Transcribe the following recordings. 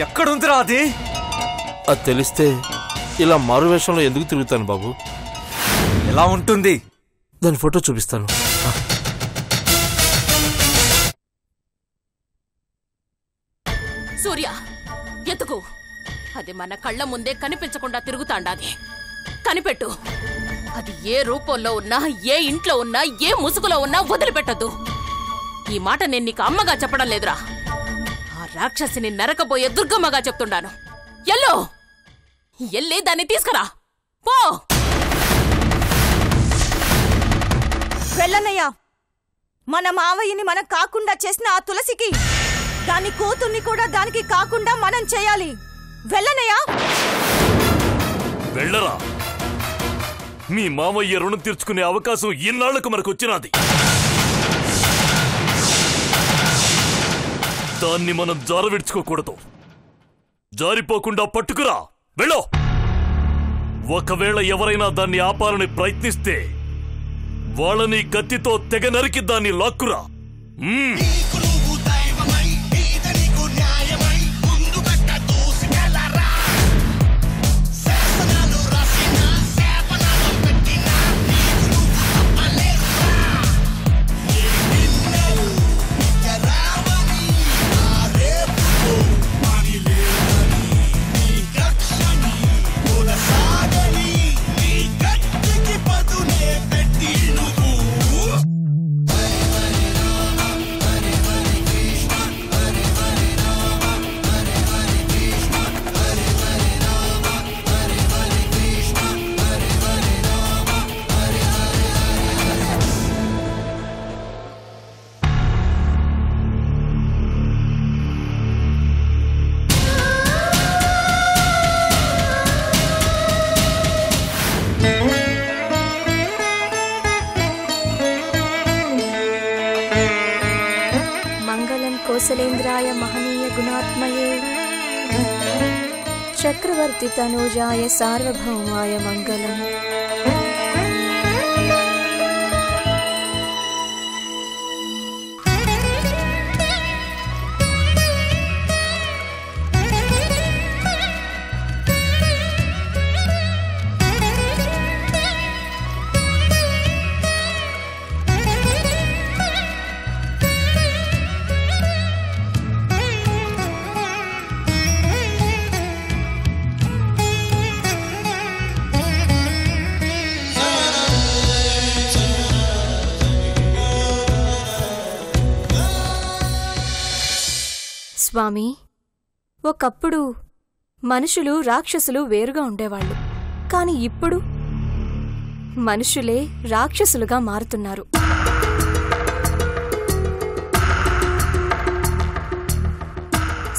ఎక్కడుందిరా అది? అది తెలిస్తే ఇలా మారువేషంలో ఎందుకు తిరుగుతాను బాబు? ఎలా ఉంటుంది? దాని ఫోటో చూపిస్తాను. సూర్య, ఎత్తుకు. అది మన కళ్ళ ముందే కనిపించకుండా తిరుగుతాండాది. కనిపెట్టు. అది ఏ రూపంలో ఉన్నా, ఏ ఇంట్లో ఉన్నా, ఏ ముసుగులో ఉన్నా వదిలిపెట్టద్దు. ఈ మాట నేను నీకు అమ్మగా చెప్పడం లేదురా, ఆ రాక్షసిని నరకబోయే దుర్గమ్మగా చెప్తుండాను. ఎల్లో ఎల్లి దాన్ని తీసుకురా పో. వెళ్ళన్నయ్యా, మన మావయ్యని మనం కాకుండా చేసిన ఆ తులసికి దాని కూతుర్ని కూడా దానికి కాకుండా మనం చేయాలి. వెళ్ళనయ్యా. వెళ్ళరా. మీ మామయ్య రుణం తీర్చుకునే అవకాశం ఇన్నాళ్లకు మనకు వచ్చినది. దాన్ని మనం జారవిడ్చుకోకూడదు. జారిపోకుండా పట్టుకురా. వెళ్ళో. ఒకవేళ ఎవరైనా దాన్ని ఆపాలని ప్రయత్నిస్తే వాళ్ళని కత్తితో తెగ నరికి దాన్ని లాక్కురా. कौसलेन्द्राय महनीय गुणात्मये चक्रवर्ती तनूजाय सार्वभौमाय मंगलम्। స్వామి, ఒకప్పుడు మనుషులు రాక్షసులు వేరుగా ఉండేవాళ్ళు. కాని ఇప్పుడు మనుషులే రాక్షసులుగా మారుతున్నారు.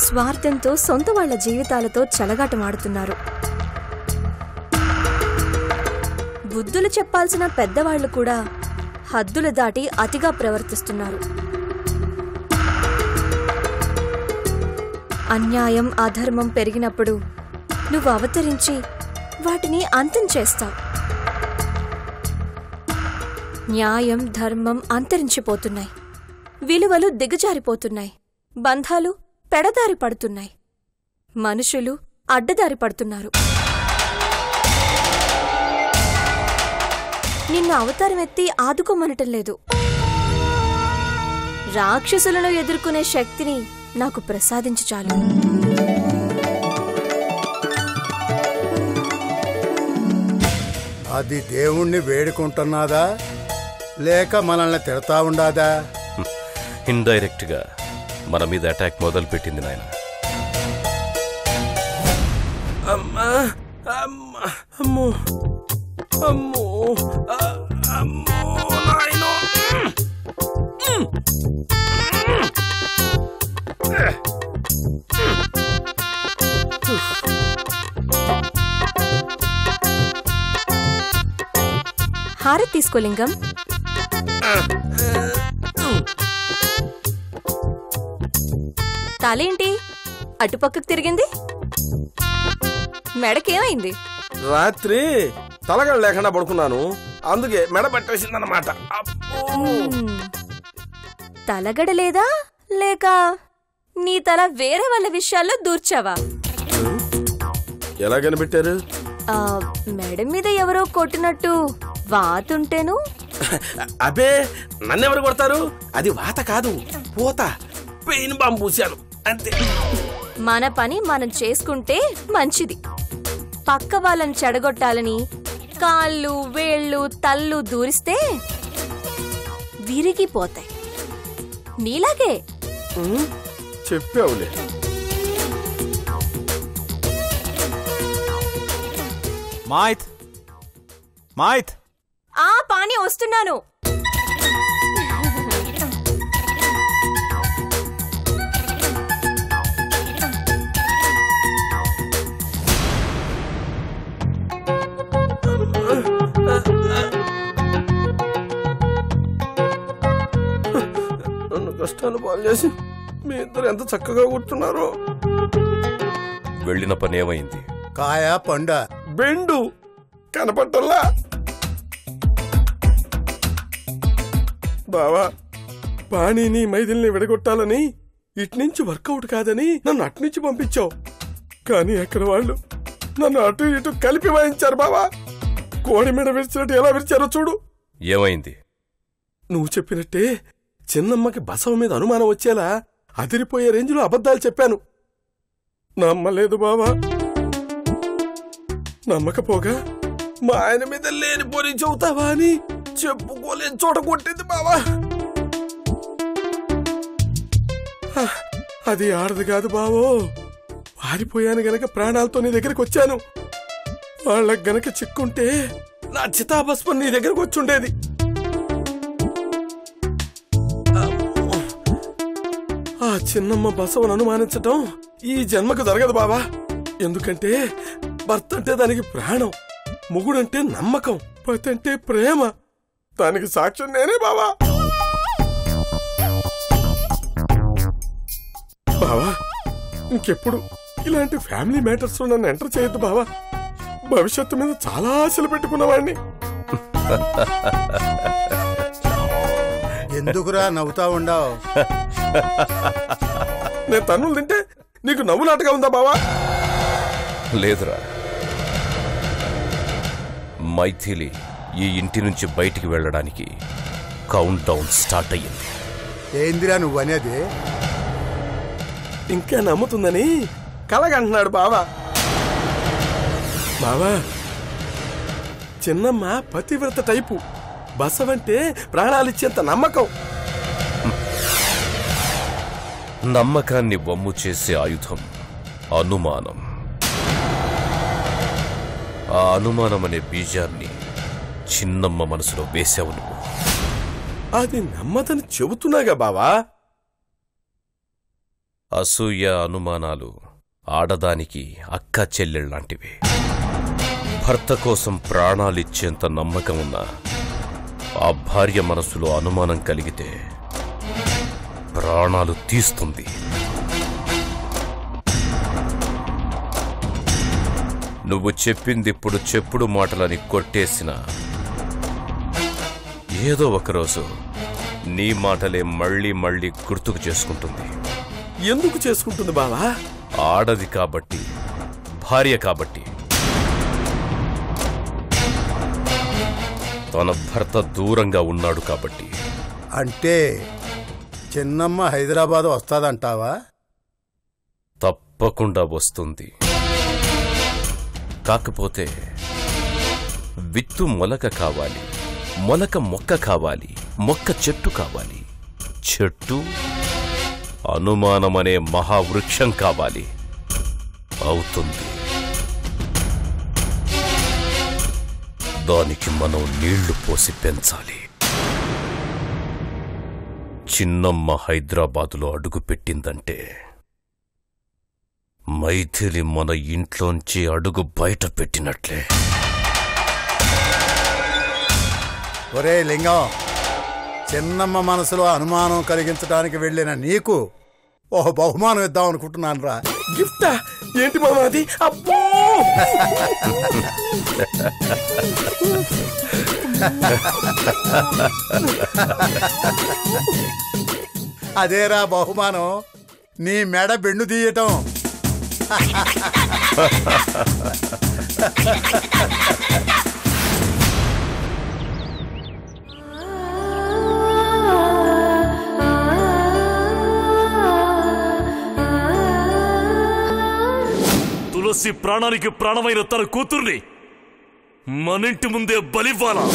స్వార్థంతో సొంత వాళ్ల జీవితాలతో చెలగాటమాడుతున్నారు. బుద్ధులు చెప్పాల్సిన పెద్దవాళ్లు కూడా హద్దులు దాటి అతిగా ప్రవర్తిస్తున్నారు. అన్యాయం అధర్మం పెరిగినప్పుడు నువ్వు అవతరించి వాటిని అంతం చేస్తావు. న్యాయం ధర్మం అంతరించిపోతున్నాయి. విలువలు దిగజారిపోతున్నాయి. బంధాలు పెడదారి పడుతున్నాయి. మనుషులు అడ్డదారి పడుతున్నారు. నిన్ను అవతారం ఎత్తి ఆదుకోమనటం లేదు. రాక్షసులను ఎదుర్కొనే శక్తిని నాకు ప్రసాదించు చాలు. అది దేవుణ్ణి వేడుకుంటున్నాదా లేక మనల్ని తిడతా ఉండాదా? ఇండైరెక్ట్ గా మన మీద అటాక్ మొదలు పెట్టింది నాయన. అమ్మా అమ్మా అమ్మో అమ్మో అమ్మో నాయనో. హారతి తీసుకో లింగం. తలేంటి అటుపక్కకు తిరిగింది? మెడకేమైంది? రాత్రి తలగడ లేకుండా పడుకున్నాను, అందుకే మెడ పట్టేసిందన్నమాట. తలగడ లేదా లేక నీ తల వేరే వాళ్ళ విషయాల్లో దూర్చావా? ఎలా కనిపెట్టారు? మేడం మీద ఎవరో కొట్టినట్టు వాతుంటేను. అబే, నన్నెవరు కొడతారు? అది వాత కాదు, పూత. పెయిన్ బాంబు పూశాను అంతే. మన పని మనం చేసుకుంటే మంచిది. పక్క వాళ్ళని చెడగొట్టాలని కాళ్ళు వేళ్ళు తల్లు దూరిస్తే విరిగిపోతాయి. నీలాగే. చెప్పావులే. మాయిత్ మాయిత్ పానీ వస్తున్నాను. నన్ను కష్టాలు బాగు చేసి మీ ఇద్దరు ఎంత చక్కగా కూర్చున్నారో. వెళ్ళిన పని ఏమైంది? కాయ పండ బెండు కనపట్టల్లా. బావా, పాణిని మైదిల్ని విడగొట్టాలని ఇట్నుంచి వర్కౌట్ కాదని నన్ను అట్నుంచి పంపించావు. కానీ అక్కడ వాళ్ళు నన్ను అటు ఇటు కలిపి వాయించారు బావా. కోడి మీద విరిచినట్టు ఎలా విరిచారో చూడు. ఏమైంది? నువ్వు చెప్పినట్టే చిన్నమ్మకి బసవ మీద అనుమానం వచ్చేలా అదిరిపోయే రేంజ్లో అబద్ధాలు చెప్పాను. నమ్మలేదు బావా. నమ్మకపోగా మా ఆయన మీద లేని పోనీ చెబుతావా అని చెప్పుకోలేని చోట కొట్టింది బావా. అది ఆడదు కాదు బావో. పారిపోయాను గనక ప్రాణాలతో నీ దగ్గరికి వచ్చాను. వాళ్ళకి గనక చిక్కుంటే నా చితాభస్మం నీ దగ్గరకు వచ్చుండేది. ఆ చిన్నమ్మ బసవను అనుమానించటం ఈ జన్మకు జరగదు బావా. ఎందుకంటే భర్త అంటే దానికి ప్రాణం, మొగుడంటే నమ్మకం, పతి అంటే ప్రేమ. దానికి సాక్ష్యం నేనే బావా. బావా, ఇంకెప్పుడు ఇలాంటి ఫ్యామిలీ మ్యాటర్స్ లో నన్ను ఎంటర్ చేయొద్దు బావా. భవిష్యత్తు మీద చాలా ఆశలు పెట్టుకున్నవాడిని. ఎందుకురా నవ్వుతా ఉండవు? నేను తన్నులు తింటే నీకు నవ్వులాటగా ఉందా బావా? లేదురా. మైథిలి ఈ ఇంటి నుంచి బయటికి వెళ్ళడానికి కౌంట్ డౌన్ స్టార్ట్ అయ్యింది. ఏందిరా నువ్వు అనేది? ఇంకా నమ్ముతుందని కలగంటున్నాడు బావా. బావా, చిన్నమ్మ పతివ్రత టైపు. బసవంటే ప్రాణాలిచ్చేంత నమ్మకం. నమ్మకాన్ని వమ్ము చేసే ఆయుధం అనుమానం. ఆ అనుమానం అనే బీజాన్ని చిన్నమ్మ మనసులో వేశావు నువ్వు. అది నమ్మదని చెబుతున్నాగా బావా. అసూయ, అనుమానాలు ఆడదానికి అక్క చెల్లెళ్లాంటివి. భర్త కోసం ప్రాణాలిచ్చేంత నమ్మకం ఉన్న ఆ భార్య మనసులో అనుమానం కలిగితే ప్రాణాలు తీస్తుంది. నువ్వు చెప్పింది ఇప్పుడు చెప్పుడు మాటలని కొట్టేసిన ఏదో ఒకరోజు నీ మాటలే మళ్ళీ మళ్ళీ గుర్తుకు చేసుకుంటుంది. ఎందుకు చేసుకుంటుంది బావా? ఆడది కాబట్టి, భార్య కాబట్టి. తన భర్త దూరంగా ఉన్నాడు కాబట్టి. అంటే చిన్నమ్మ హైదరాబాద్ వస్తాదంటావా? తప్పకుండా వస్తుంది. కాకపోతే విత్తు మొలక కావాలి, మొలక మొక్క కావాలి, మొక్క చెట్టు కావాలి, చెట్టు అనుమానమనే మహావృక్షం కావాలి. అవుతుంది. దానికి మనం నీళ్లు పోసి పెంచాలి. చిన్నమ్మ హైదరాబాదులో అడుగుపెట్టిందంటే మైథిలి మన ఇంట్లోంచి అడుగు బయట పెట్టినట్లే. ఒరే లింగం, చిన్నమ్మ మనసులో అనుమానం కలిగించడానికి వెళ్ళిన నీకు ఓ బహుమానం ఇద్దాం అనుకుంటున్నాను రా. గిఫ్టా? ఏంటి మామ అది? అబ్బో! అదేరా బహుమానం. నీ మెడ బెండు తీయటం. తులసి ప్రాణానికి ప్రాణమైన తన కూతుర్ని మనింటి ముందే బలివ్వాలా?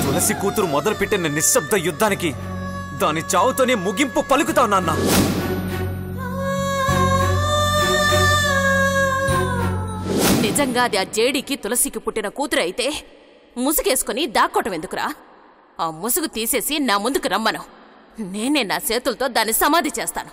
తులసి కూతురు మొదలుపెట్టిన నిశ్శబ్ద యుద్ధానికి దాని చావుతోనే ముగింపు పలుకుతావు నాన్న. నిజంగా అది ఆ జేడీకి తులసికి పుట్టిన కూతురు అయితే ముసుగేసుకుని దాక్కోవటం ఎందుకురా? ఆ ముసుగు తీసేసి నా ముందుకు రమ్మను. నేనే నా చేతులతో దాన్ని సమాధి చేస్తాను.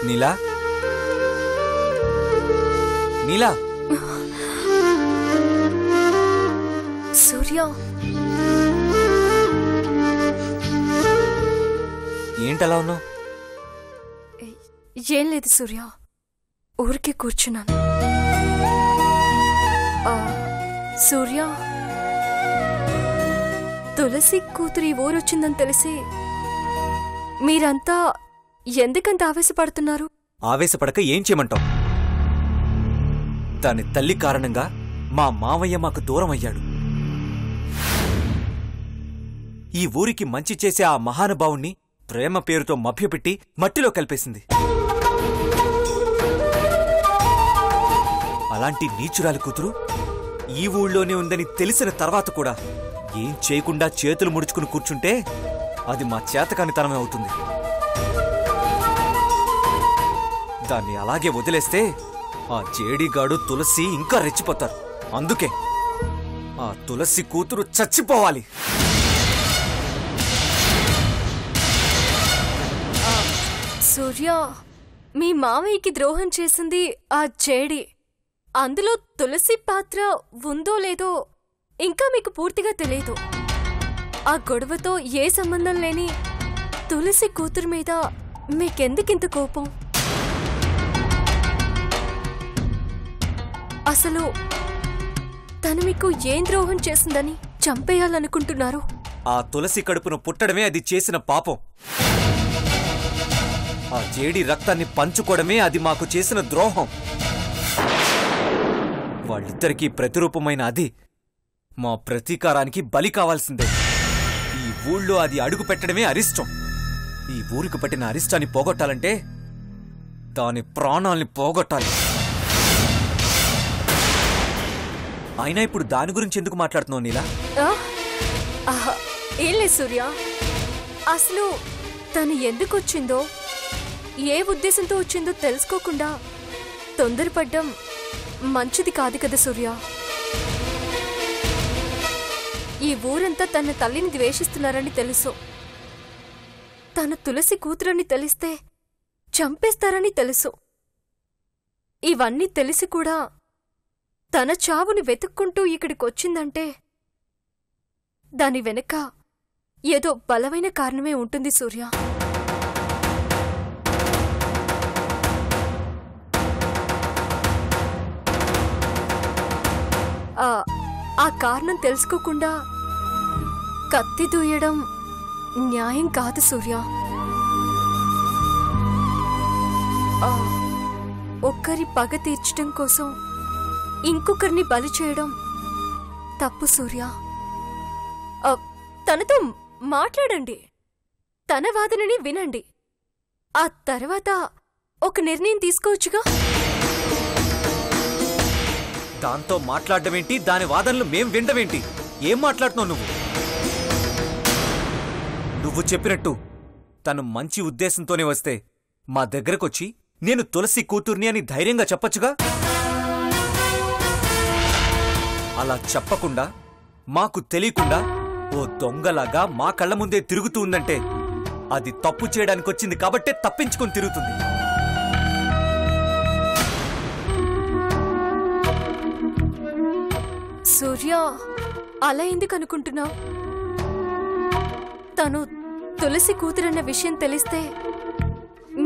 నీలా, నీలా, సూర్య, ఏంటలా ఉన్నావు? ఏం లేదు సూర్య, ఊరికే కూర్చున్నాను. సూర్య, తులసి కూతురి ఊరొచ్చిందని తెలిసి మీరంతా ఎందుకంత ఆవేశపడుతున్నారు? ఆవేశపడక ఏం చేయమంటావు? దాని తల్లి కారణంగా మా మావయ్య మాకు దూరం అయ్యాడు. ఈ ఊరికి మంచి చేసే ఆ మహానుభావుణ్ణి ప్రేమ పేరుతో మభ్యపెట్టి మట్టిలో కలిపేసింది. అలాంటి నీచురాలి కూతురు ఈ ఊళ్ళోనే ఉందని తెలిసిన తర్వాత కూడా ఏం చేయకుండా చేతులు ముడుచుకుని కూర్చుంటే అది మా చేతకానితనమే అవుతుంది. దాన్ని అలాగే వదిలేస్తే ఆ జేడీగాడు తులసి ఇంకా రెచ్చిపోతారు. అందుకే ఆ తులసి కూతురు చచ్చిపోవాలి. సూర్య, మీ మావయ్యకి ద్రోహం చేసింది ఆ జేడి. అందులో తులసి పాత్ర ఉందో లేదో ఇంకా మీకు పూర్తిగా తెలియదు. ఆ గొడవతో ఏ సంబంధం లేని తులసి కూతురు మీద మీకెందుకింత కోపం? అసలు తను మీకు ఏం ద్రోహం చేసిందని చంపేయాలనుకుంటున్నారు? ఆ తులసి కడుపును పుట్టడమే అది చేసిన పాపం. ఆ జేడి రక్తాన్ని పంచుకోవడమే అది మాకు చేసిన ద్రోహం. వాళ్ళిద్దరికీ ప్రతిరూపమైన అది మా ప్రతీకారానికి బలి కావాల్సిందే. ఈ ఊళ్ళో అది అడుగు పెట్టడమే అరిష్టం. ఈ ఊరికి పట్టిన అరిష్టాన్ని పోగొట్టాలంటే దాని ప్రాణాల్ని పోగొట్టాలి. అయినా ఇప్పుడు దాని గురించి ఎందుకు మాట్లాడుతున్నావు నీలా? ఏం లేదు సూర్య, అసలు తను ఎందుకు వచ్చిందో ఏ ఉద్దేశంతో వచ్చిందో తెలుసుకోకుండా తొందరపడ్డం మంచిది కాదు కదా సూర్య. ఈ ఊరంతా తన తల్లిని ద్వేషిస్తున్నారని తెలుసు. తన తులసి కూతురని తెలిస్తే చంపేస్తారని తెలుసు. ఇవన్నీ తెలిసి కూడా తన చావుని వెతుక్కుంటూ ఇక్కడికొచ్చిందంటే దాని వెనక ఏదో బలమైన కారణమే ఉంటుంది సూర్య. ఆ కారణం తెలుసుకోకుండా కత్తి దూయడం న్యాయం కాదు సూర్య. ఒక్కరి పగ తీర్చడం కోసం ఇంకొకరిని బలి చేయడం తప్పు సూర్య. తనతో మాట్లాడండి, తన వాదనని వినండి. ఆ తర్వాత ఒక నిర్ణయం తీసుకోవచ్చుగా. దాంతో మాట్లాడమేంటి? దాని వాదనలు మేం వినడమేంటి? ఏం మాట్లాడుతున్నావు నువ్వు? నువ్వు చెప్పినట్టు తను మంచి ఉద్దేశంతోనే వస్తే మా దగ్గరకొచ్చి నేను తులసి కూతుర్ని అని ధైర్యంగా చెప్పచ్చుగా. అలా చెప్పకుండా మాకు తెలియకుండా ఓ దొంగలాగా మా కళ్ళ ముందే తిరుగుతూ ఉందంటే అది తప్పు చేయడానికి వచ్చింది కాబట్టే తప్పించుకొని తిరుగుతుంది. సూర్య, అలా ఎందుకు అనుకుంటున్నావు? తను తులసి కూతురన్న విషయం తెలిస్తే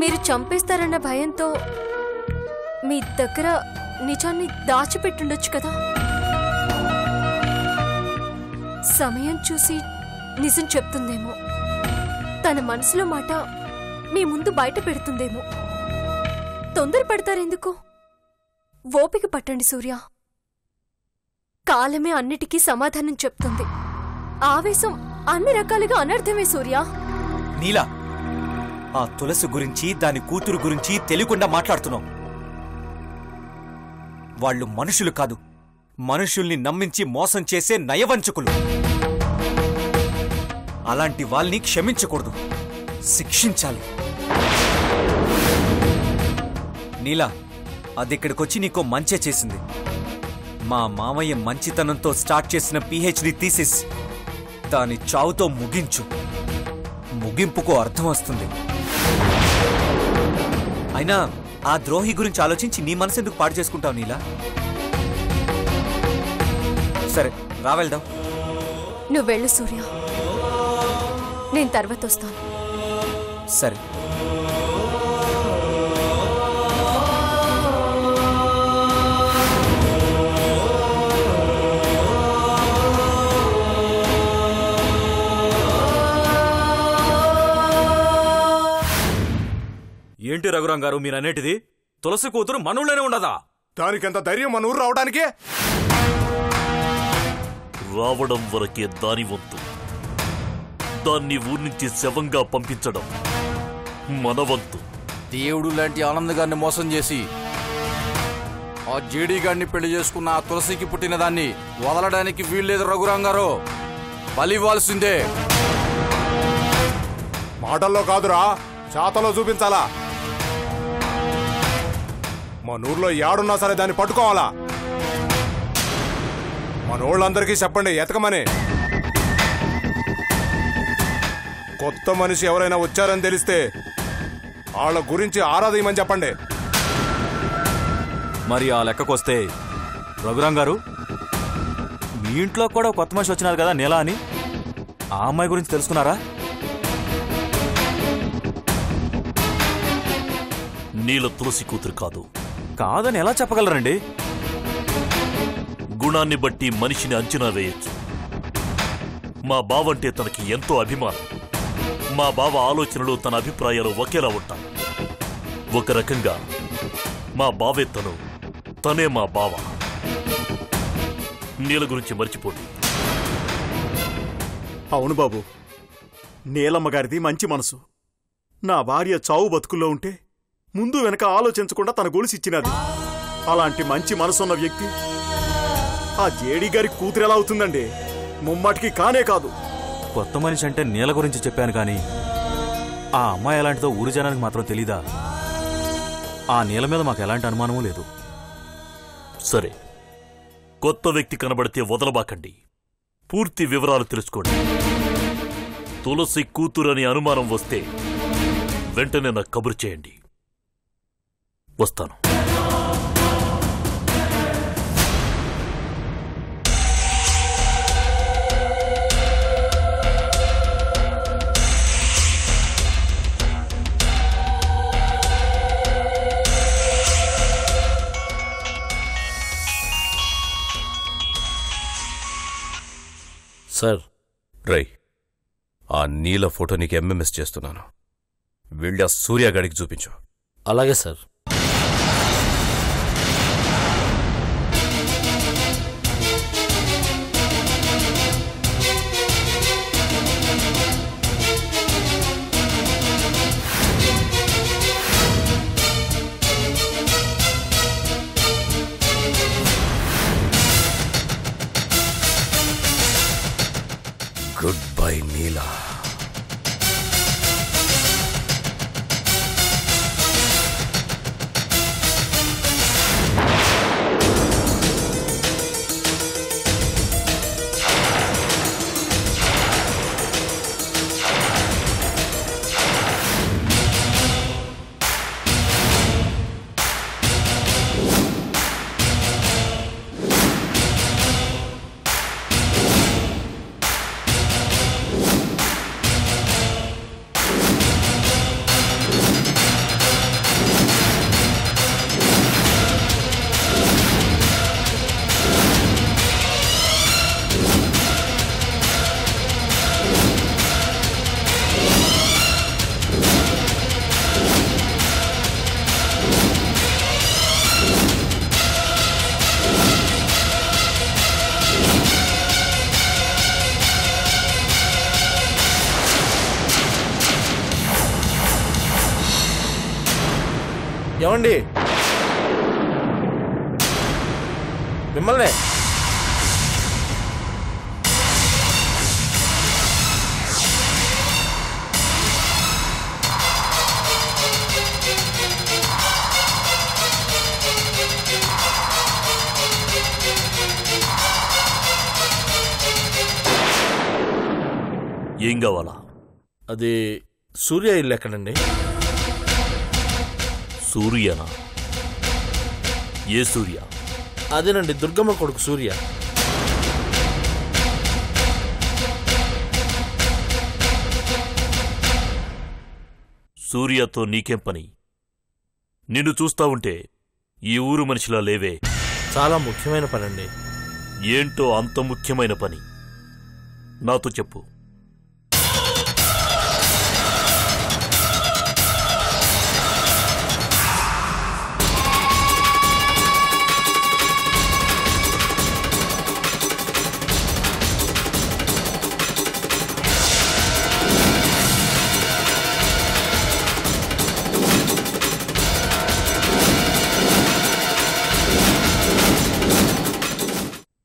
మీరు చంపేస్తారన్న భయంతో మీ దగ్గర నిజాన్ని దాచిపెట్టుండొచ్చు కదా. సమయం చూసి నిజం చెప్తుందేమో, తన మనసులో మాట మీ ముందు బయట పెడుతుందేమో. తొందరపడతారెందుకు? ఓపిక పట్టండి సూర్య. కాలమే అన్నిటికీ సమాధానం చెప్తుంది. ఆవేశం అన్ని రకాలుగా అనర్థమే సూర్య. నీలా, ఆ తులసి గురించి దాని కూతురు గురించి తెలియకుండా మాట్లాడుతున్నావు. వాళ్ళు మనుషులు కాదు, మనుషుల్ని నమ్మించి మోసం చేసే నయవంచకులు. అలాంటి వాళ్ళని క్షమించకూడదు, శిక్షించాలి. నీలా, అదిక్కడికొచ్చి నీకో మంచే చేసింది. మా మామయ్య మంచితనంతో స్టార్ట్ చేసిన PhD థీసిస్ దాని చావుతో ముగించు. ముగింపుకు అర్థం వస్తుంది. అయినా ఆ ద్రోహి గురించి ఆలోచించి నీ మనసు ఎందుకు పాడు చేసుకుంటావు నీలా? సరే, రావెళ్దాం. నువ్వు వెళ్ళు సూర్య, నేను తర్వాత వస్తాను. సరే. ఏంటి రఘురాం గారు మీరనేటిది? తులసి కూతురు మనూళ్ళనే ఉండదా? దానికెంత ధైర్యం మన ఊరు రావడానికి? రావడం వరకే దాని వంతు. దాన్ని ఊరి నుంచి శవంగా పంపించడం మన వంతు. దేవుడు లాంటి ఆనంద్ గారిని మోసం చేసి ఆ జేడీ గారిని పెళ్లి చేసుకున్న ఆ తులసికి పుట్టిన దాన్ని వదలడానికి వీల్లేదు రఘురాం గారు. బలివ్వాల్సిందే. మాటల్లో కాదురా, చేతలో చూపించాలా. మన ఊర్లో యాడున్నా సరే దాన్ని పట్టుకోవాలా. మనోళ్ళందరికీ చెప్పండి ఎతకమని. కొత్త మనిషి ఎవరైనా వచ్చారని తెలిస్తే వాళ్ళ గురించి ఆరాధీయమని చెప్పండి. మరి ఆ లెక్కకొస్తే రఘురాం గారు, మీ ఇంట్లో కూడా కొత్త మనిషి వచ్చినారు కదా నీలా అని, ఆ అమ్మాయి గురించి తెలుసుకున్నారా? నీల తులసి కూతురు కాదు. కాదని ఎలా చెప్పగలరండి? గుణాన్ని బట్టి మనిషిని అంచనా వేయొచ్చు. మా బావంటే తనకి ఎంతో అభిమానం. మా బావ ఆలోచనలు, తన అభిప్రాయాలు ఒకేలా ఉంటాయి. ఒక రకంగా మా బావే తను, తనే మా బావ. నీల గురించి మర్చిపోండి. అవును బాబు, నీలమ్మ గారిది మంచి మనసు. నా భార్య చావు బతుకుల్లో ఉంటే ముందు వెనక ఆలోచించకుండా తన గొలుసిచ్చినది. అలాంటి మంచి మనసున్న వ్యక్తి ఆ జేడీ గారి కూతురు ఎలా అవుతుందండి? ముమ్మాటికి కానే కాదు. కొత్త మనిషి అంటే నీల గురించి చెప్పాను కానీ ఆ అమ్మాయి ఎలాంటిదో ఊరి జనానికి మాత్రం తెలీదా? ఆ నీల మీద మాకు ఎలాంటి అనుమానమూ లేదు. సరే, కొత్త వ్యక్తి కనబడితే వదలబాకండి. పూర్తి వివరాలు తెలుసుకోండి. తులసి కూతురని అనుమానం వస్తే వెంటనే నాకు కబురు చేయండి. వస్తాను. సార్, రై, ఆ నీల ఫోటో నీకు MMS చేస్తున్నాను. వెళ్ళి ఆ సూర్యగాడికి చూపించు. అలాగే సార్. గుడ్ బై నీలా. ఏమండి మిమ్మల్నే ఏం కావాలా? అది సూర్య ఇల్లు ఎక్కడండి? సూర్యనా? ఏ సూర్య? అదేనండి, దుర్గమ్మ కొడుకు సూర్య. సూర్యతో నీకేం పని? నిన్ను చూస్తా ఉంటే ఈ ఊరు మనిషిలా లేవే. చాలా ముఖ్యమైన పనండి. ఏంటో అంత ముఖ్యమైన పని నాతో చెప్పు.